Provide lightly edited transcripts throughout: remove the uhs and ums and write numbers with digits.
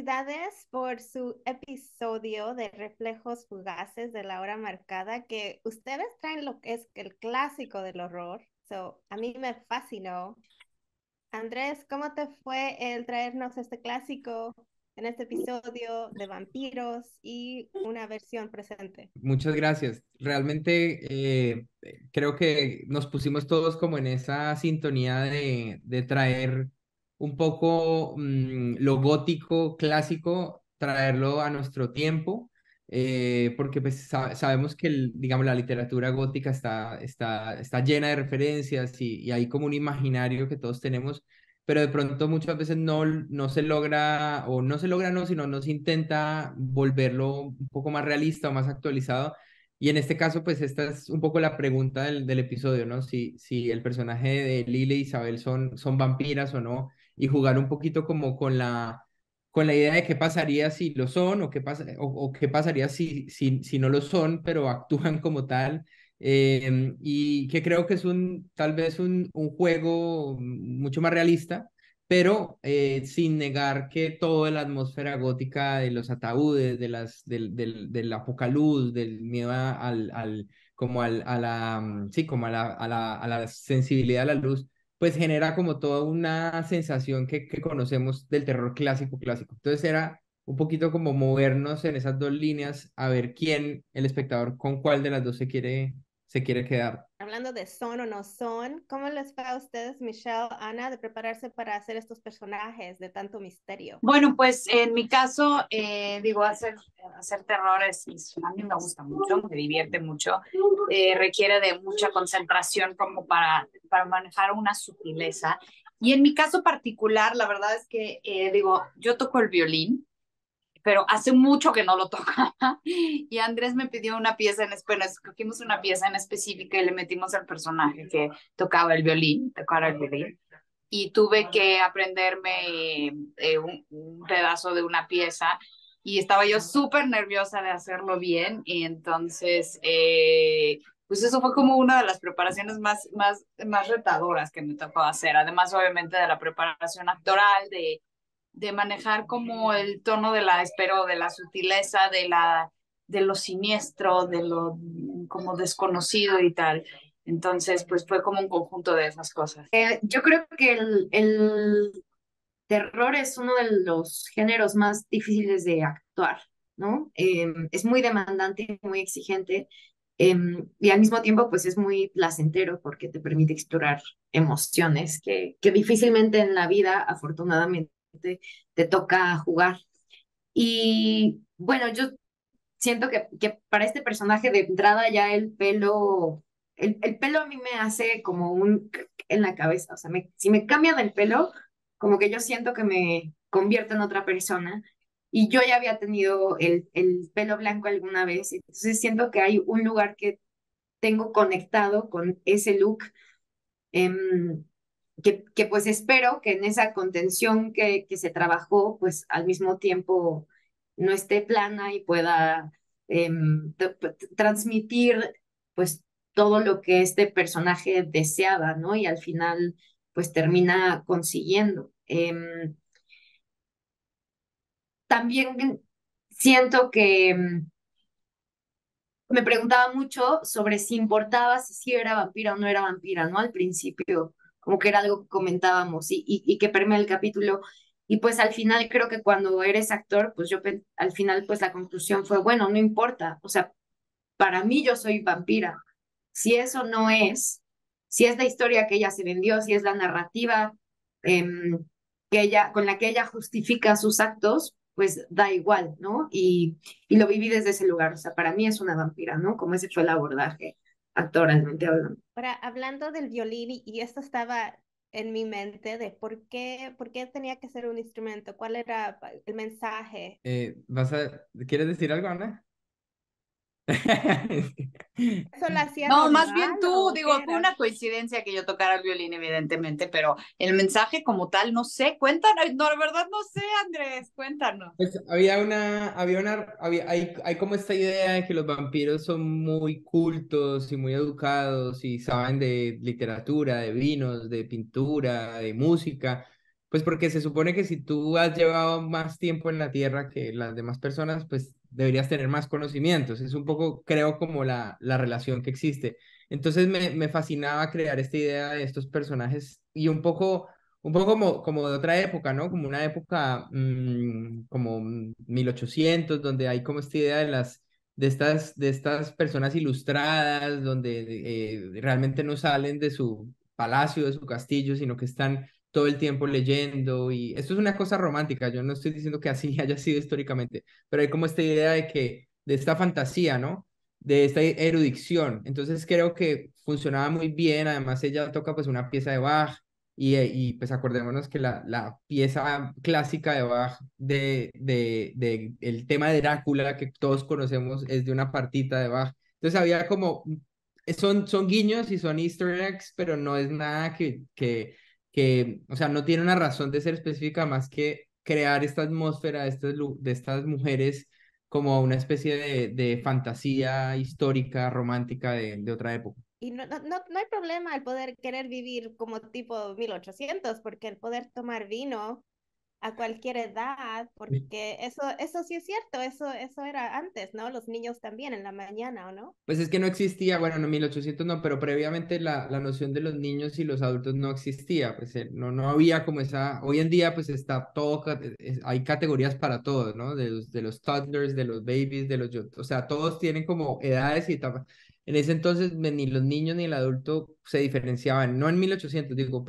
felicidades por su episodio de Reflejos Fugaces de la Hora Marcada, que ustedes traen lo que es el clásico del horror. A mí me fascinó. Andrés, ¿cómo te fue el traernos este clásico en este episodio de vampiros y una versión presente? Muchas gracias. Realmente creo que nos pusimos todos como en esa sintonía de traer un poco lo gótico clásico, traerlo a nuestro tiempo, porque pues sabemos que digamos, la literatura gótica está llena de referencias y hay como un imaginario que todos tenemos, pero de pronto muchas veces no se logra, o no se logra, no, sino no se intenta volverlo un poco más realista o más actualizado. Y en este caso, pues esta es un poco la pregunta del episodio, ¿no? Si el personaje de Lily e Isabel son vampiras o no, y jugar un poquito como con la idea de qué pasaría si lo son, o qué pasaría si no lo son, pero actúan como tal. Y que creo que es tal vez un juego mucho más realista, pero sin negar que toda la atmósfera gótica de los ataúdes, del apocaluz, del miedo como a la, sí, como a la sensibilidad a la luz, pues genera como toda una sensación que conocemos del terror clásico, clásico. Entonces era un poquito como movernos en esas dos líneas a ver quién, el espectador, con cuál de las dos se quiere quedar. Hablando de son o no son, ¿cómo les fue a ustedes, Michelle, Ana, de prepararse para hacer estos personajes de tanto misterio? Bueno, pues en mi caso, digo, hacer terror a mí me gusta mucho, me divierte mucho, requiere de mucha concentración como para manejar una sutileza. Y en mi caso particular, la verdad es que, digo, yo toco el violín, pero hace mucho que no lo tocaba. Y Andrés me pidió una pieza bueno, escogimos una pieza en específica y le metimos al personaje que tocaba el violín, tocara el violín y tuve que aprenderme un pedazo de una pieza y estaba yo súper nerviosa de hacerlo bien y entonces pues eso fue como una de las preparaciones más retadoras que me tocó hacer, además obviamente de la preparación actoral, de manejar como el tono espero, de la sutileza, de lo siniestro, de lo como desconocido y tal. Entonces, pues fue como un conjunto de esas cosas. Yo creo que el terror es uno de los géneros más difíciles de actuar, ¿no? Es muy demandante, muy exigente, y al mismo tiempo, pues es muy placentero porque te permite explorar emociones que difícilmente en la vida, afortunadamente, te toca jugar. Y bueno, yo siento que para este personaje de entrada ya el pelo a mí me hace como un en la cabeza, o sea, si me cambian el pelo, como que yo siento que me convierto en otra persona. Y yo ya había tenido el pelo blanco alguna vez, entonces siento que hay un lugar que tengo conectado con ese look, em, que pues espero que en esa contención que se trabajó, pues al mismo tiempo no esté plana y pueda transmitir pues todo lo que este personaje deseaba, ¿no? Y al final pues termina consiguiendo. También siento que me preguntaba mucho sobre si importaba si sí era vampira o no era vampira, ¿no? Al principio, como que era algo que comentábamos y que permea el capítulo. Y pues al final creo que cuando eres actor, pues al final pues la conclusión fue, bueno, no importa, o sea, para mí yo soy vampira. Si eso no es, si es la historia que ella se vendió, si es la narrativa em, con la que ella justifica sus actos, pues da igual, ¿no? Y lo viví desde ese lugar, o sea, para mí es una vampira, ¿no? Como ese fue el abordaje actoralmente hablando. Ahora, hablando del violín, y esto estaba en mi mente de por qué tenía que ser un instrumento, cuál era el mensaje. ¿Quieres decir algo, Ana? ¿Eso lo hacía No, más normal bien tú, o digo, qué fue era? una coincidencia que yo tocara el violín, evidentemente, pero el mensaje como tal, no sé, cuéntanos, no, la verdad no sé, Andrés, cuéntanos. Pues hay como esta idea de que los vampiros son muy cultos y muy educados y saben de literatura, de vinos, de pintura, de música. Pues porque se supone que si tú has llevado más tiempo en la Tierra que las demás personas, pues deberías tener más conocimientos. Es un poco, creo, como la relación que existe. Entonces me fascinaba crear esta idea de estos personajes y un poco como de otra época, ¿no? Como una época como 1800, donde hay como esta idea de estas personas ilustradas, donde realmente no salen de su palacio, de su castillo, sino que están todo el tiempo leyendo y esto es una cosa romántica, yo no estoy diciendo que así haya sido históricamente, pero hay como esta idea de esta fantasía, ¿no? De esta erudición. Entonces creo que funcionaba muy bien, además ella toca pues una pieza de Bach y pues acordémonos que la pieza clásica de Bach de el tema de Drácula que todos conocemos es de una partita de Bach. Entonces había como, son guiños y son easter eggs, pero no es nada que, o sea, no tiene una razón de ser específica más que crear esta atmósfera de estas mujeres como una especie de fantasía histórica, romántica de otra época. Y no hay problema el poder querer vivir como tipo 1800 porque el poder tomar vino a cualquier edad, porque eso sí es cierto, eso era antes, ¿no? Los niños también en la mañana, ¿o no? Pues es que no existía, bueno, no 1800 no, pero previamente la noción de los niños y los adultos no existía, pues no había como esa, hoy en día pues está todo, hay categorías para todos, ¿no? De los toddlers, de los babies, o sea, todos tienen como edades y etapas. En ese entonces ni los niños ni el adulto se diferenciaban, no en 1800 digo,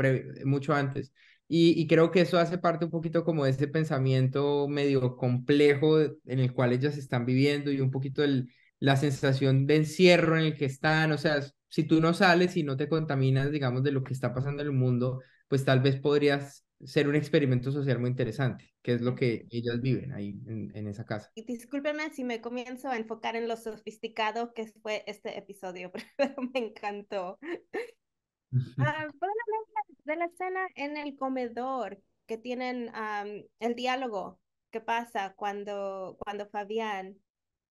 mucho antes. Y creo que eso hace parte un poquito como de ese pensamiento medio complejo en el cual ellas están viviendo y un poquito la sensación de encierro en el que están, o sea, si tú no sales y no te contaminas, digamos, de lo que está pasando en el mundo, pues tal vez podrías ser un experimento social muy interesante, que es lo que ellas viven ahí en esa casa. Y discúlpeme si me comienzo a enfocar en lo sofisticado que fue este episodio, pero me encantó. Probablemente de la escena en el comedor que tienen el diálogo que pasa cuando Fabián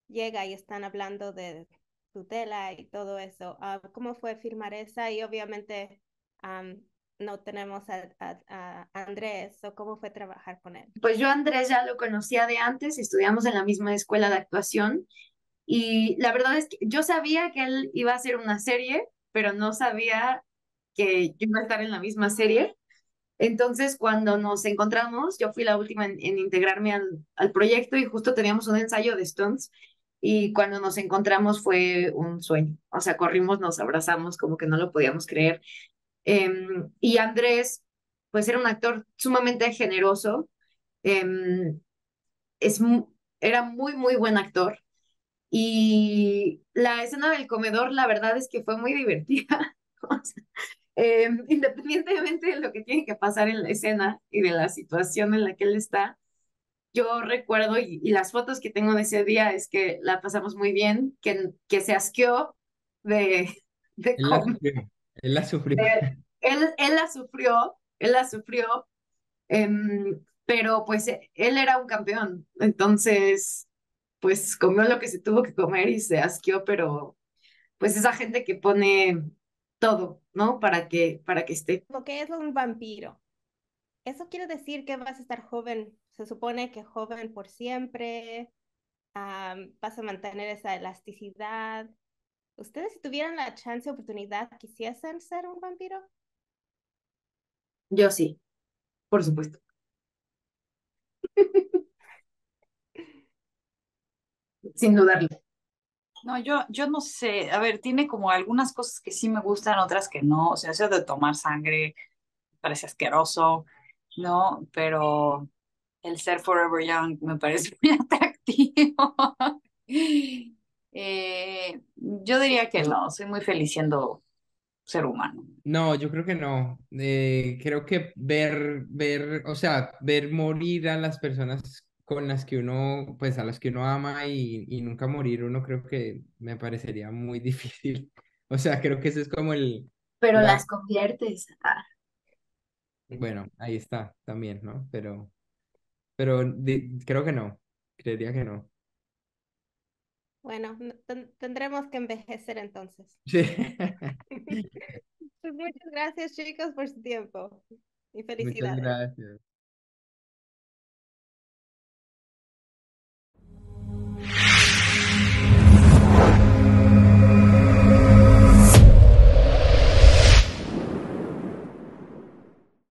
llega y están hablando de tutela y todo eso. ¿Cómo fue firmar esa? Y obviamente am, no tenemos a Andrés, o cómo fue trabajar con él. Pues yo a Andrés ya lo conocía de antes, estudiamos en la misma escuela de actuación y la verdad es que yo sabía que él iba a hacer una serie, pero no sabía que yo iba a estar en la misma serie. Entonces, cuando nos encontramos, yo fui la última en integrarme al proyecto y justo teníamos un ensayo de Stones y cuando nos encontramos fue un sueño. O sea, corrimos, nos abrazamos como que no lo podíamos creer. Y Andrés, pues era un actor sumamente generoso, em, es, era muy, muy buen actor. Y la escena del comedor, la verdad es que fue muy divertida. O sea, independientemente de lo que tiene que pasar en la escena y de la situación en la que él está, yo recuerdo y las fotos que tengo de ese día es que la pasamos muy bien, que se asqueó de Él la comer. sufrió, él la sufrió. Él la sufrió, pero pues él era un campeón, entonces pues comió lo que se tuvo que comer y se asqueó, pero pues esa gente que pone todo, ¿no? Para que esté. Lo que es un vampiro. Eso quiere decir que vas a estar joven. Se supone que joven por siempre. Vas a mantener esa elasticidad. ¿Ustedes si tuvieran la chance o oportunidad quisiesen ser un vampiro? Yo sí, por supuesto. Sin dudarlo. No, yo no sé, a ver, tiene como algunas cosas que sí me gustan, otras que no, o sea, eso de tomar sangre parece asqueroso, ¿no? Pero el ser Forever Young me parece muy atractivo. Yo diría que no, soy muy feliz siendo ser humano. No, yo creo que no. Creo que o sea, ver morir a las personas con las que uno, pues a las que uno ama y nunca morir, uno creo que me parecería muy difícil. O sea, creo que ese es como Pero la, las conviertes. Ah, bueno, ahí está también, ¿no? Pero creo que no, creería que no. Bueno, tendremos que envejecer entonces. Sí. Pues muchas gracias, chicos, por su tiempo. Y Muchas felicidades. gracias.